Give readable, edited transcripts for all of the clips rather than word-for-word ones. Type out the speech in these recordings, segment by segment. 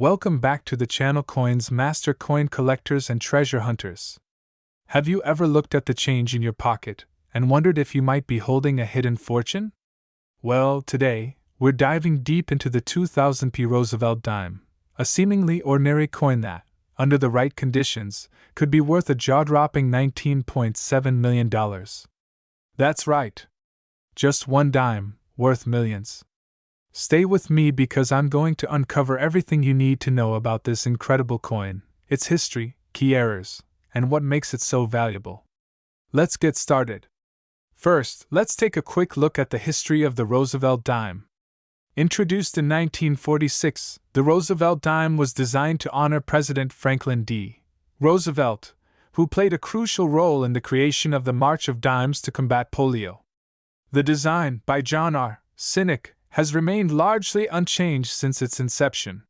Welcome back to the channel Coins Master Coin Collectors and Treasure Hunters. Have you ever looked at the change in your pocket and wondered if you might be holding a hidden fortune? Well, today, we're diving deep into the 2000p Roosevelt dime, a seemingly ordinary coin that, under the right conditions, could be worth a jaw-dropping $19.7 million. That's right. Just one dime, worth millions. Stay with me because I'm going to uncover everything you need to know about this incredible coin, its history, key errors, and what makes it so valuable. Let's get started. First, let's take a quick look at the history of the Roosevelt dime. Introduced in 1946, the Roosevelt dime was designed to honor President Franklin D. Roosevelt, who played a crucial role in the creation of the March of Dimes to combat polio. The design, by John R. Sinek, has remained largely unchanged since its inception.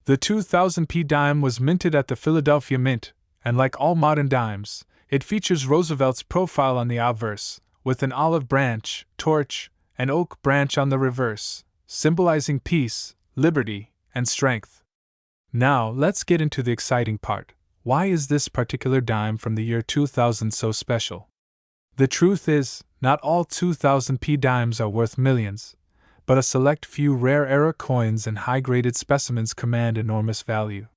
The 2000p dime was minted at the Philadelphia Mint, and like all modern dimes, it features Roosevelt's profile on the obverse, with an olive branch, torch, and oak branch on the reverse, symbolizing peace, liberty, and strength. Now, let's get into the exciting part. Why is this particular dime from the year 2000 so special? The truth is, not all 2000p dimes are worth millions, but a select few rare-era coins and high-graded specimens command enormous value.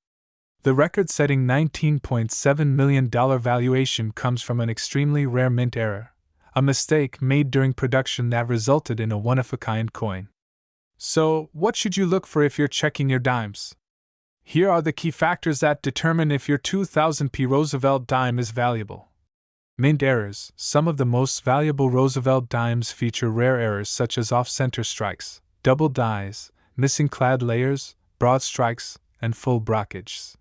The record-setting $19.7 million valuation comes from an extremely rare mint error, a mistake made during production that resulted in a one-of-a-kind coin. So, what should you look for if you're checking your dimes? Here are the key factors that determine if your 2000p Roosevelt dime is valuable. Mint errors. Some of the most valuable Roosevelt dimes feature rare errors such as off-center strikes, double dies, missing clad layers, broad strikes, and full brockages.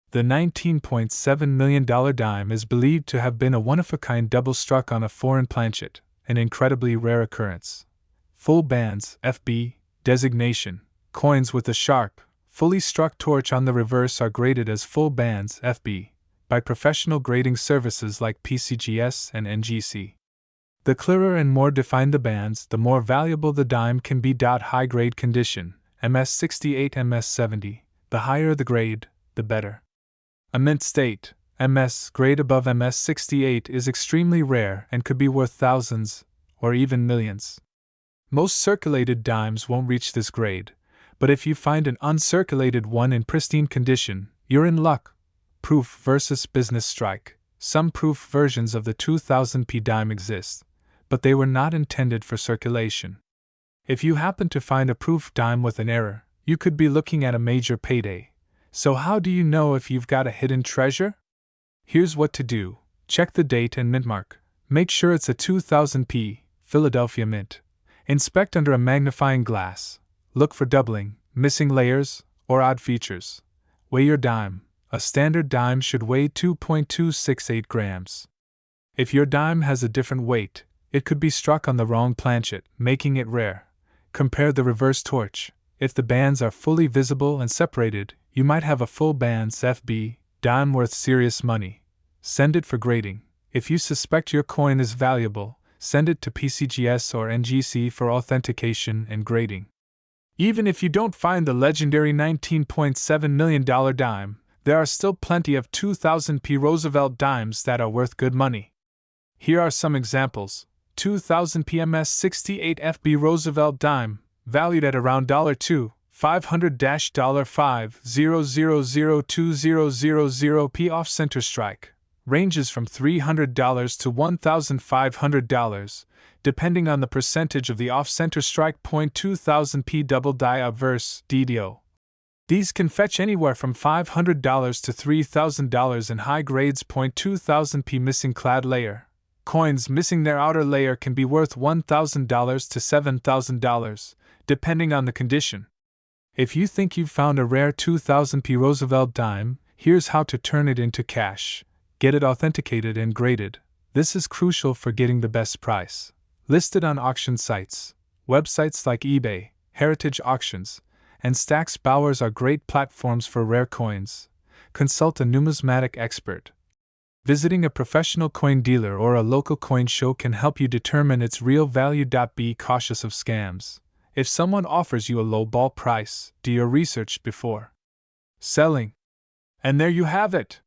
The $19.7 million dime is believed to have been a one-of-a-kind double struck on a foreign planchet, an incredibly rare occurrence. Full bands, FB, designation. Coins with a sharp, fully struck torch on the reverse are graded as full bands, FB, by professional grading services like PCGS and NGC. The clearer and more defined the bands, the more valuable the dime can be. High-grade condition, MS68, MS70, the higher the grade, the better. A mint state, MS grade above MS68 is extremely rare and could be worth thousands, or even millions. Most circulated dimes won't reach this grade, but if you find an uncirculated one in pristine condition, you're in luck. Proof versus business strike. Some proof versions of the 2000p dime exist, but they were not intended for circulation. If you happen to find a proof dime with an error, you could be looking at a major payday. So how do you know if you've got a hidden treasure? Here's what to do. Check the date and mint mark. Make sure it's a 2000p, Philadelphia Mint. Inspect under a magnifying glass. Look for doubling, missing layers, or odd features. Weigh your dime. A standard dime should weigh 2.268 grams. If your dime has a different weight, it could be struck on the wrong planchet, making it rare. Compare the reverse torch. If the bands are fully visible and separated, you might have a full bands FB dime worth serious money. Send it for grading. If you suspect your coin is valuable, send it to PCGS or NGC for authentication and grading. Even if you don't find the legendary $19.7 million dime, there are still plenty of 2000p Roosevelt dimes that are worth good money. Here are some examples. 2000p MS68 FB Roosevelt dime, valued at around $2, 500-$500,0002000p off-center strike, ranges from $300 to $1,500, depending on the percentage of the off-center strike. 2000p double die obverse, DDO. These can fetch anywhere from $500 to $3,000 in high grades. 2000p missing clad layer. Coins missing their outer layer can be worth $1,000 to $7,000, depending on the condition. If you think you've found a rare 2000p Roosevelt dime, here's how to turn it into cash. Get it authenticated and graded. This is crucial for getting the best price. Listed on auction sites. Websites like eBay, Heritage Auctions, and Stax Bowers are great platforms for rare coins. Consult a numismatic expert. Visiting a professional coin dealer or a local coin show can help you determine its real value. Be cautious of scams. If someone offers you a low ball price, do your research before selling. And there you have it.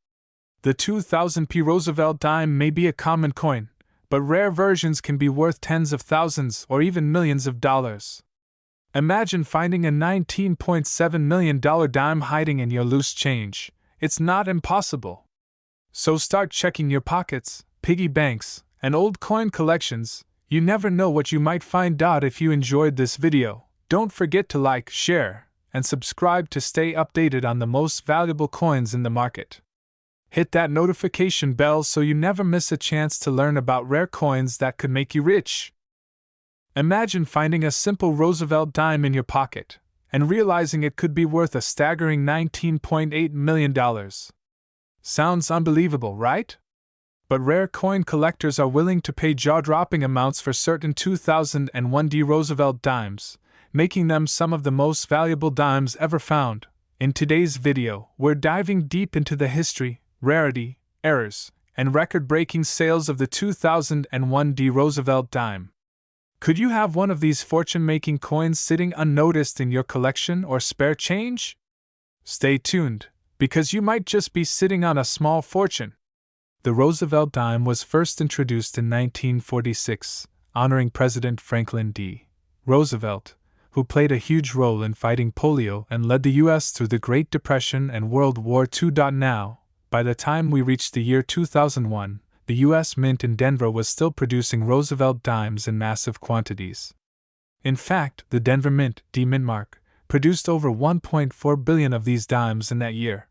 The 2000p Roosevelt dime may be a common coin, but rare versions can be worth tens of thousands or even millions of dollars. Imagine finding a $19.7 million dime hiding in your loose change. It's not impossible. So start checking your pockets, piggy banks, and old coin collections. You never know what you might find. If you enjoyed this video, don't forget to like, share, and subscribe to stay updated on the most valuable coins in the market. Hit that notification bell so you never miss a chance to learn about rare coins that could make you rich. Imagine finding a simple Roosevelt dime in your pocket and realizing it could be worth a staggering $19.8 million. Sounds unbelievable, right? But rare coin collectors are willing to pay jaw-dropping amounts for certain 2001 Roosevelt dimes, making them some of the most valuable dimes ever found. In today's video, we're diving deep into the history, rarity, errors, and record-breaking sales of the 2001 Roosevelt dime. Could you have one of these fortune-making coins sitting unnoticed in your collection or spare change? Stay tuned, because you might just be sitting on a small fortune. The Roosevelt dime was first introduced in 1946, honoring President Franklin D. Roosevelt, who played a huge role in fighting polio and led the U.S. through the Great Depression and World War II. Now, by the time we reached the year 2001, the U.S. Mint in Denver was still producing Roosevelt dimes in massive quantities. In fact, the Denver Mint, D-Mintmark, produced over 1.4 billion of these dimes in that year.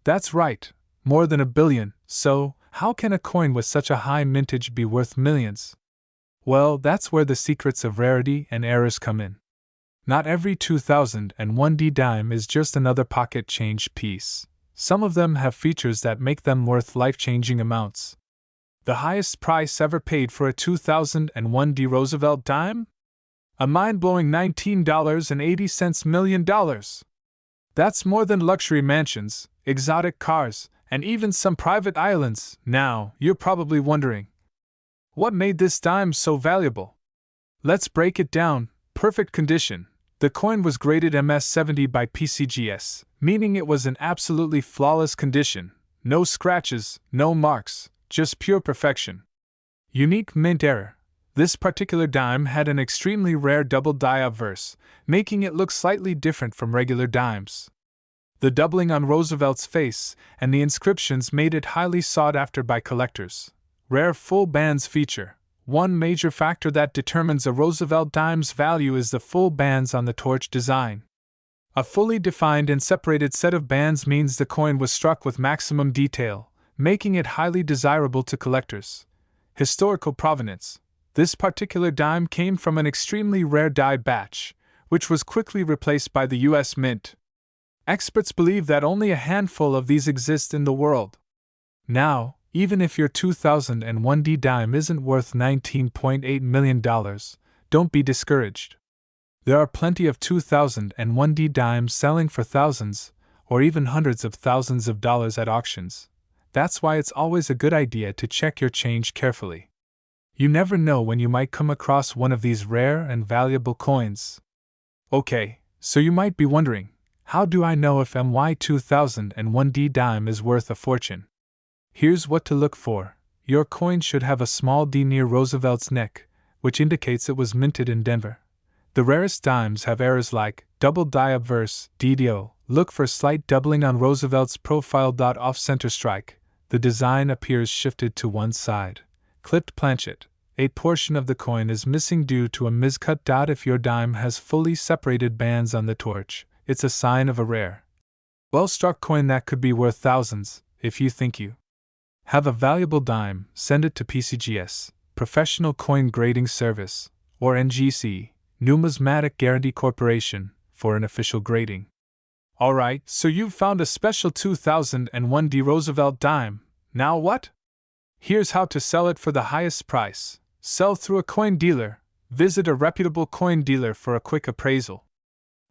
That's right, more than a billion. So, how can a coin with such a high mintage be worth millions? Well, that's where the secrets of rarity and errors come in. Not every 2001 dime is just another pocket change piece. Some of them have features that make them worth life-changing amounts. The highest price ever paid for a 2001 Roosevelt dime? A mind-blowing $19.80 million. That's more than luxury mansions, exotic cars, and even some private islands. Now, you're probably wondering, what made this dime so valuable? Let's break it down. Perfect condition. The coin was graded MS-70 by PCGS, meaning it was in absolutely flawless condition. No scratches, no marks, just pure perfection. Unique mint error. This particular dime had an extremely rare double die obverse, making it look slightly different from regular dimes. The doubling on Roosevelt's face and the inscriptions made it highly sought after by collectors. Rare full bands feature. One major factor that determines a Roosevelt dime's value is the full bands on the torch design. A fully defined and separated set of bands means the coin was struck with maximum detail, making it highly desirable to collectors. Historical provenance. This particular dime came from an extremely rare die batch, which was quickly replaced by the U.S. Mint. Experts believe that only a handful of these exist in the world. Now, even if your 2001 dime isn't worth $19.8 million, don't be discouraged. There are plenty of 2001 dimes selling for thousands, or even hundreds of thousands of dollars at auctions. That's why it's always a good idea to check your change carefully. You never know when you might come across one of these rare and valuable coins. Okay, so you might be wondering, how do I know if my 2001 dime is worth a fortune? Here's what to look for. Your coin should have a small D near Roosevelt's neck, which indicates it was minted in Denver. The rarest dimes have errors like double die obverse, DDO. Look for slight doubling on Roosevelt's profile. Off-center strike. The design appears shifted to one side. Clipped planchet. A portion of the coin is missing due to a miscut. If your dime has fully separated bands on the torch, it's a sign of a rare, well-struck coin that could be worth thousands. If you think you have a valuable dime, send it to PCGS, Professional Coin Grading Service, or NGC, Numismatic Guarantee Corporation, for an official grading. Alright, so you've found a special 2001 Roosevelt dime. Now what? Here's how to sell it for the highest price. Sell through a coin dealer. Visit a reputable coin dealer for a quick appraisal.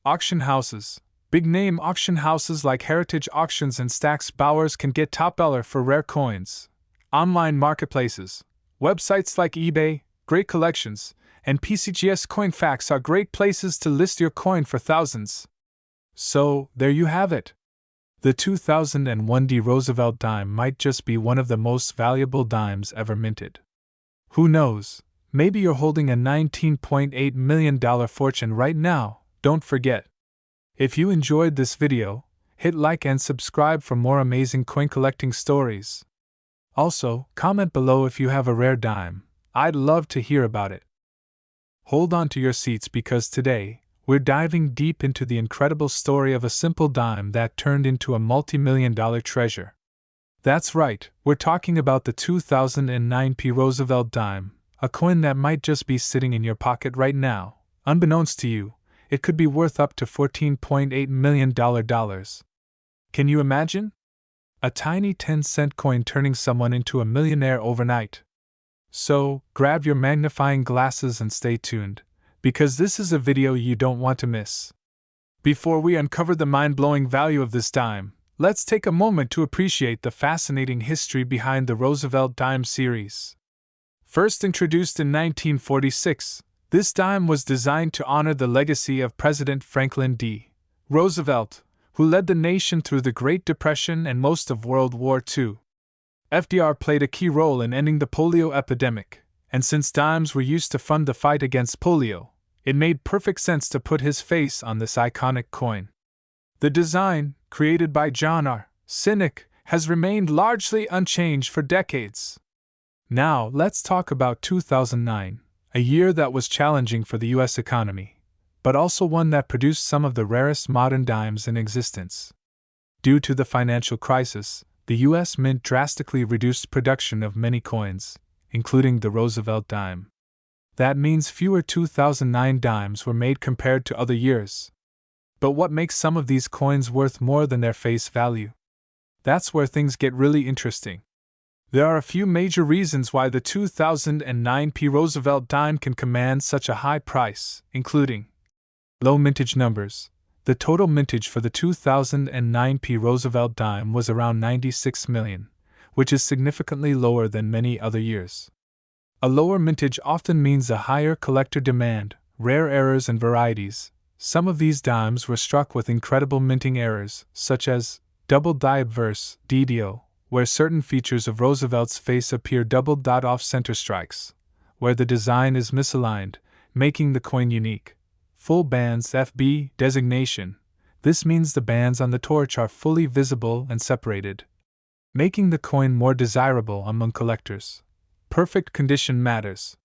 Auction houses. Big-name auction houses like Heritage Auctions and Stack's Bowers can get top dollar for rare coins. Online marketplaces. Websites like eBay, Great Collections, and PCGS CoinFacts are great places to list your coin for thousands. So, there you have it. The 2001 D. Roosevelt dime might just be one of the most valuable dimes ever minted. Who knows? Maybe you're holding a $19.8 million fortune right now. Don't forget. If you enjoyed this video, hit like and subscribe for more amazing coin collecting stories. Also, comment below if you have a rare dime. I'd love to hear about it. Hold on to your seats because today, we're diving deep into the incredible story of a simple dime that turned into a multi-million-dollar treasure. That's right, we're talking about the 2009 P. Roosevelt dime, a coin that might just be sitting in your pocket right now. Unbeknownst to you, it could be worth up to $14.8 million. Can you imagine? A tiny 10-cent coin turning someone into a millionaire overnight. So, grab your magnifying glasses and stay tuned, because this is a video you don't want to miss. Before we uncover the mind-blowing value of this dime, let's take a moment to appreciate the fascinating history behind the Roosevelt dime series. First introduced in 1946, this dime was designed to honor the legacy of President Franklin D. Roosevelt, who led the nation through the Great Depression and most of World War II. FDR played a key role in ending the polio epidemic, and since dimes were used to fund the fight against polio, it made perfect sense to put his face on this iconic coin. The design, created by John R. Sinek, has remained largely unchanged for decades. Now, let's talk about 2009, a year that was challenging for the U.S. economy, but also one that produced some of the rarest modern dimes in existence. Due to the financial crisis, the U.S. Mint drastically reduced production of many coins, including the Roosevelt dime. That means fewer 2009 dimes were made compared to other years. But what makes some of these coins worth more than their face value? That's where things get really interesting. There are a few major reasons why the 2009 P. Roosevelt dime can command such a high price, including low mintage numbers. The total mintage for the 2009 P. Roosevelt dime was around 96 million, which is significantly lower than many other years. A lower mintage often means a higher collector demand, rare errors and varieties. Some of these dimes were struck with incredible minting errors, such as double die obverse (DDO), where certain features of Roosevelt's face appear doubled off-center strikes, where the design is misaligned, making the coin unique. Full bands FB designation. This means the bands on the torch are fully visible and separated, making the coin more desirable among collectors. Perfect condition matters.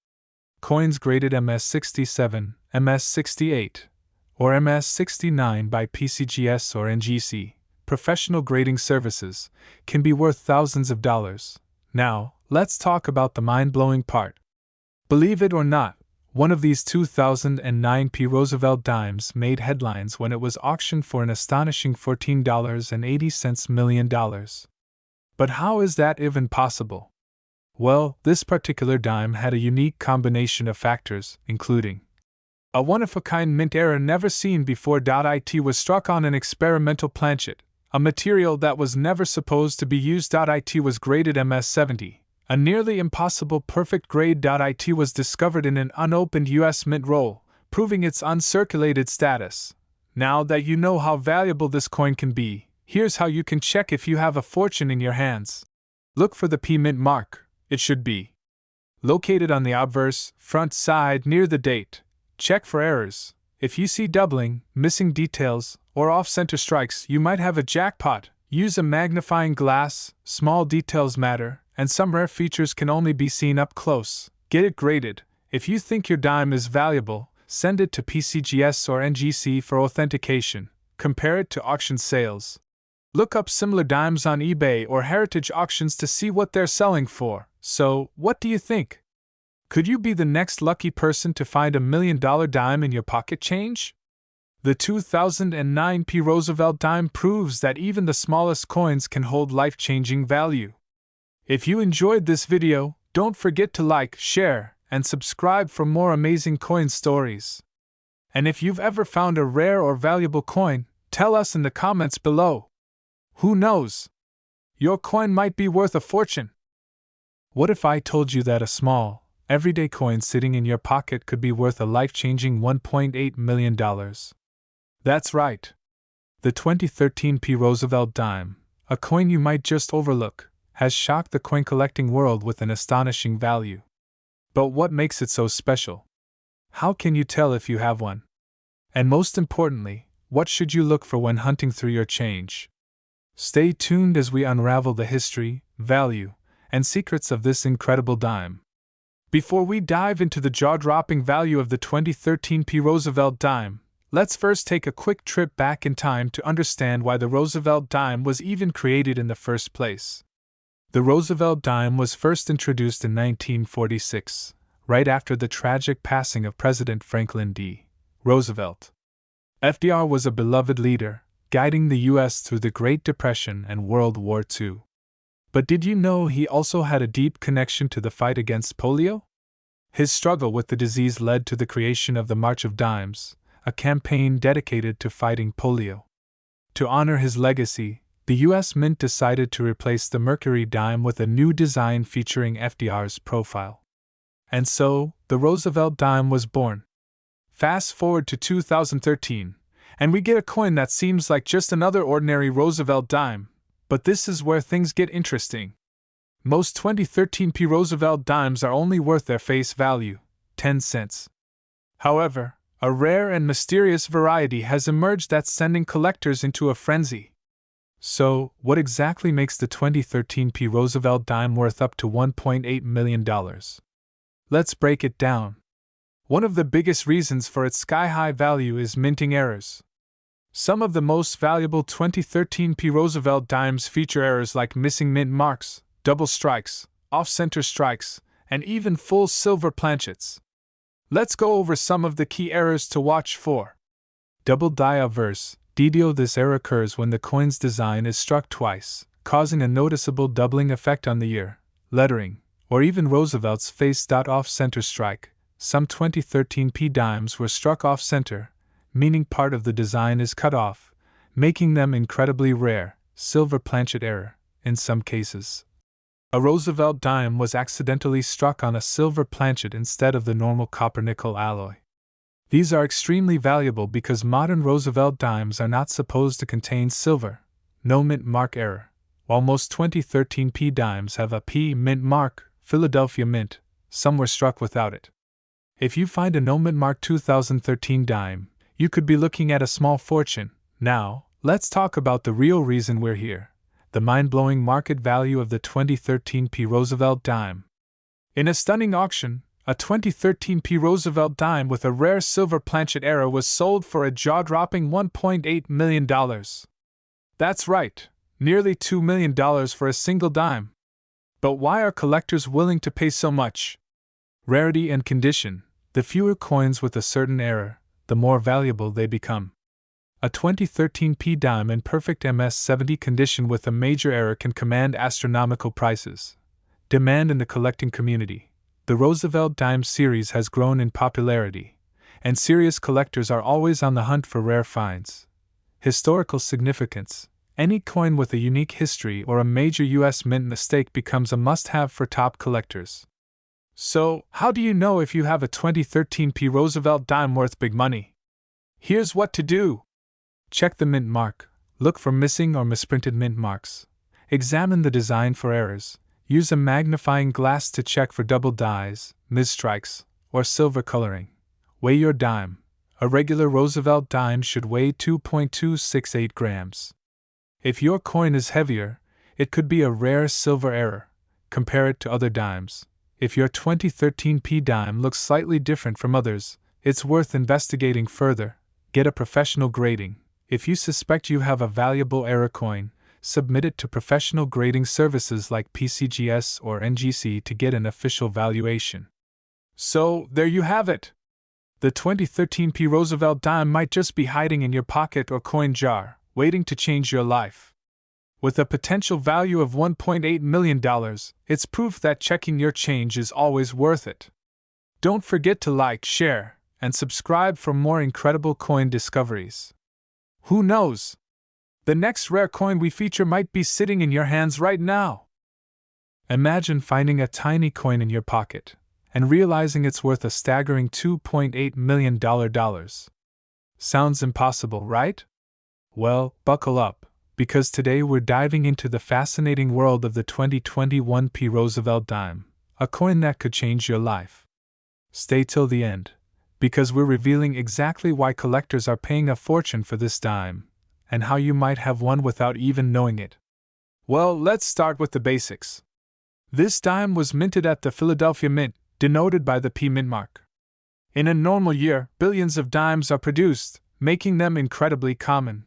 Coins graded MS67, MS68, or MS69 by PCGS or NGC, professional grading services, can be worth thousands of dollars. Now, let's talk about the mind-blowing part. Believe it or not, one of these 2009 P. Roosevelt dimes made headlines when it was auctioned for an astonishing $14.80 million. But how is that even possible? Well, this particular dime had a unique combination of factors, including a one-of-a-kind mint error never seen before. It was struck on an experimental planchet, a material that was never supposed to be used. It was graded MS70. A nearly impossible perfect grade. It was discovered in an unopened U.S. Mint roll, proving its uncirculated status. Now that you know how valuable this coin can be, here's how you can check if you have a fortune in your hands. Look for the P Mint mark. It should be located on the obverse front side near the date. Check for errors. If you see doubling, missing details, or off-center strikes, you might have a jackpot. Use a magnifying glass. Small details matter, and some rare features can only be seen up close. Get it graded. If you think your dime is valuable, send it to PCGS or NGC for authentication. Compare it to auction sales. Look up similar dimes on eBay or heritage auctions to see what they're selling for. So, what do you think? Could you be the next lucky person to find $1 million dime in your pocket change? The 2009 P. Roosevelt dime proves that even the smallest coins can hold life-changing value. If you enjoyed this video, don't forget to like, share, and subscribe for more amazing coin stories. And if you've ever found a rare or valuable coin, tell us in the comments below. Who knows? Your coin might be worth a fortune. What if I told you that a small, everyday coin sitting in your pocket could be worth a life-changing $1.8 million? That's right. The 2013 P. Roosevelt dime, a coin you might just overlook, has shocked the coin collecting world with an astonishing value. But what makes it so special? How can you tell if you have one? And most importantly, what should you look for when hunting through your change? Stay tuned as we unravel the history, value, and secrets of this incredible dime. Before we dive into the jaw-dropping value of the 2013 P. Roosevelt dime, let's first take a quick trip back in time to understand why the Roosevelt dime was even created in the first place. The Roosevelt dime was first introduced in 1946, right after the tragic passing of President Franklin D. Roosevelt. FDR was a beloved leader, guiding the U.S. through the Great Depression and World War II. But did you know he also had a deep connection to the fight against polio? His struggle with the disease led to the creation of the March of Dimes, a campaign dedicated to fighting polio. To honor his legacy, the U.S. Mint decided to replace the Mercury dime with a new design featuring FDR's profile. And so, the Roosevelt dime was born. Fast forward to 2013, and we get a coin that seems like just another ordinary Roosevelt dime, but this is where things get interesting. Most 2013 P. Roosevelt dimes are only worth their face value, 10 cents. However, a rare and mysterious variety has emerged that's sending collectors into a frenzy. So, what exactly makes the 2013 P. Roosevelt dime worth up to $1.8 million? Let's break it down. One of the biggest reasons for its sky-high value is minting errors. Some of the most valuable 2013 P. Roosevelt dimes feature errors like missing mint marks, double strikes, off-center strikes, and even full silver planchets. Let's go over some of the key errors to watch for. Double die obverse, DDO. This error occurs when the coin's design is struck twice, causing a noticeable doubling effect on the year, lettering, or even Roosevelt's face. Off-center strike. Some 2013 P dimes were struck off-center, meaning part of the design is cut off, making them incredibly rare. Silver planchet error, in some cases. A Roosevelt dime was accidentally struck on a silver planchet instead of the normal copper-nickel alloy. These are extremely valuable because modern Roosevelt dimes are not supposed to contain silver. No mint mark error. While most 2013 P dimes have a P mint mark, Philadelphia Mint, some were struck without it. If you find a no mint mark 2013 dime, you could be looking at a small fortune. Now, let's talk about the real reason we're here. The mind-blowing market value of the 2013 P. Roosevelt dime. In a stunning auction, a 2013 P. Roosevelt dime with a rare silver planchet error was sold for a jaw-dropping $1.8 million. That's right, nearly $2 million for a single dime. But why are collectors willing to pay so much? Rarity and condition. The fewer coins with a certain error, the more valuable they become. A 2013 P dime in perfect MS-70 condition with a major error can command astronomical prices. Demand in the collecting community. The Roosevelt dime series has grown in popularity, and serious collectors are always on the hunt for rare finds. Historical significance. Any coin with a unique history or a major U.S. mint mistake becomes a must-have for top collectors. So, how do you know if you have a 2013 P. Roosevelt dime worth big money? Here's what to do. Check the mint mark. Look for missing or misprinted mint marks. Examine the design for errors. Use a magnifying glass to check for double dies, misstrikes, or silver coloring. Weigh your dime. A regular Roosevelt dime should weigh 2.268 grams. If your coin is heavier, it could be a rare silver error. Compare it to other dimes. If your 2013 P dime looks slightly different from others, it's worth investigating further. Get a professional grading. If you suspect you have a valuable error coin, submit it to professional grading services like PCGS or NGC to get an official valuation. So, there you have it. The 2013 P. Roosevelt dime might just be hiding in your pocket or coin jar, waiting to change your life. With a potential value of $1.8 million, it's proof that checking your change is always worth it. Don't forget to like, share, and subscribe for more incredible coin discoveries. Who knows? The next rare coin we feature might be sitting in your hands right now. Imagine finding a tiny coin in your pocket and realizing it's worth a staggering $2.8 million. Sounds impossible, right? Well, buckle up, because today we're diving into the fascinating world of the 2021 P. Roosevelt dime, a coin that could change your life. Stay till the end, because we're revealing exactly why collectors are paying a fortune for this dime, and how you might have one without even knowing it. Well, let's start with the basics. This dime was minted at the Philadelphia Mint, denoted by the P mint mark. In a normal year, billions of dimes are produced, making them incredibly common.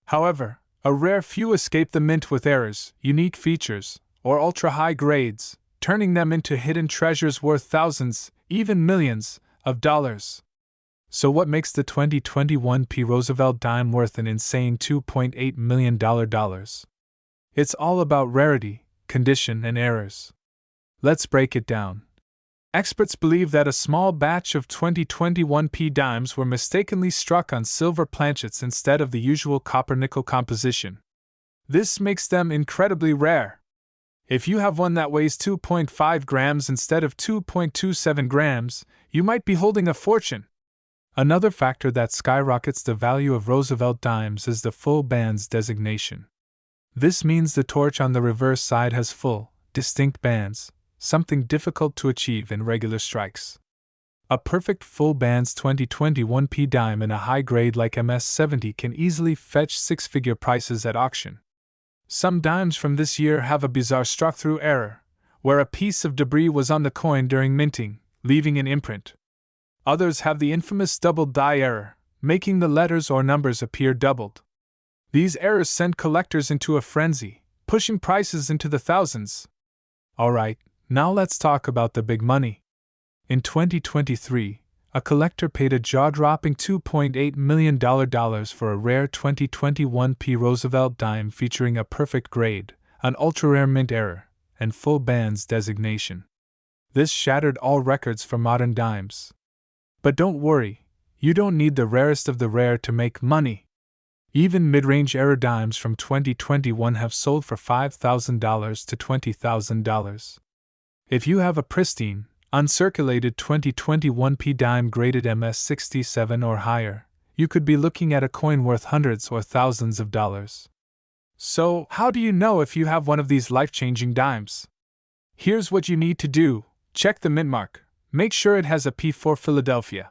However, a rare few escape the mint with errors, unique features, or ultra-high grades, turning them into hidden treasures worth thousands, even millions, of dollars. So what makes the 2021 P. Roosevelt dime worth an insane $2.8 million? It's all about rarity, condition, and errors. Let's break it down. Experts believe that a small batch of 2021 P dimes were mistakenly struck on silver planchets instead of the usual copper-nickel composition. This makes them incredibly rare. If you have one that weighs 2.5 grams instead of 2.27 grams, you might be holding a fortune. Another factor that skyrockets the value of Roosevelt dimes is the full bands designation. This means the torch on the reverse side has full, distinct bands, something difficult to achieve in regular strikes. A perfect full bands 2021 P dime in a high grade like MS-70 can easily fetch six-figure prices at auction. Some dimes from this year have a bizarre struck-through error, where a piece of debris was on the coin during minting, leaving an imprint. Others have the infamous doubled die error, making the letters or numbers appear doubled. These errors send collectors into a frenzy, pushing prices into the thousands. Alright, now let's talk about the big money. In 2023, a collector paid a jaw-dropping $2.8 million for a rare 2021 P. Roosevelt dime featuring a perfect grade, an ultra-rare mint error, and full bands designation. This shattered all records for modern dimes. But don't worry, you don't need the rarest of the rare to make money. Even mid-range error dimes from 2021 have sold for $5,000 to $20,000. If you have a pristine, uncirculated 2021 P dime graded MS-67 or higher, you could be looking at a coin worth hundreds or thousands of dollars. So, how do you know if you have one of these life-changing dimes? Here's what you need to do. Check the mint mark. Make sure it has a P for Philadelphia.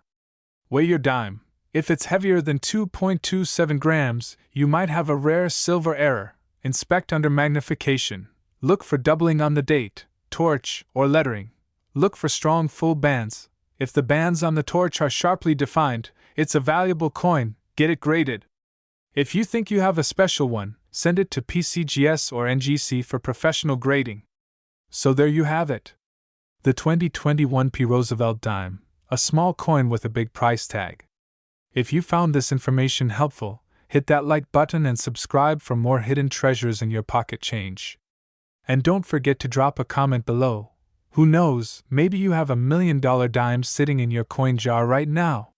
Weigh your dime. If it's heavier than 2.27 grams, you might have a rare silver error. Inspect under magnification. Look for doubling on the date, torch, or lettering. Look for strong full bands. If the bands on the torch are sharply defined, it's a valuable coin. Get it graded. If you think you have a special one, send it to PCGS or NGC for professional grading. So there you have it. The 2021 P. Roosevelt dime, a small coin with a big price tag. If you found this information helpful, hit that like button and subscribe for more hidden treasures in your pocket change. And don't forget to drop a comment below. Who knows, maybe you have $1 million dime sitting in your coin jar right now.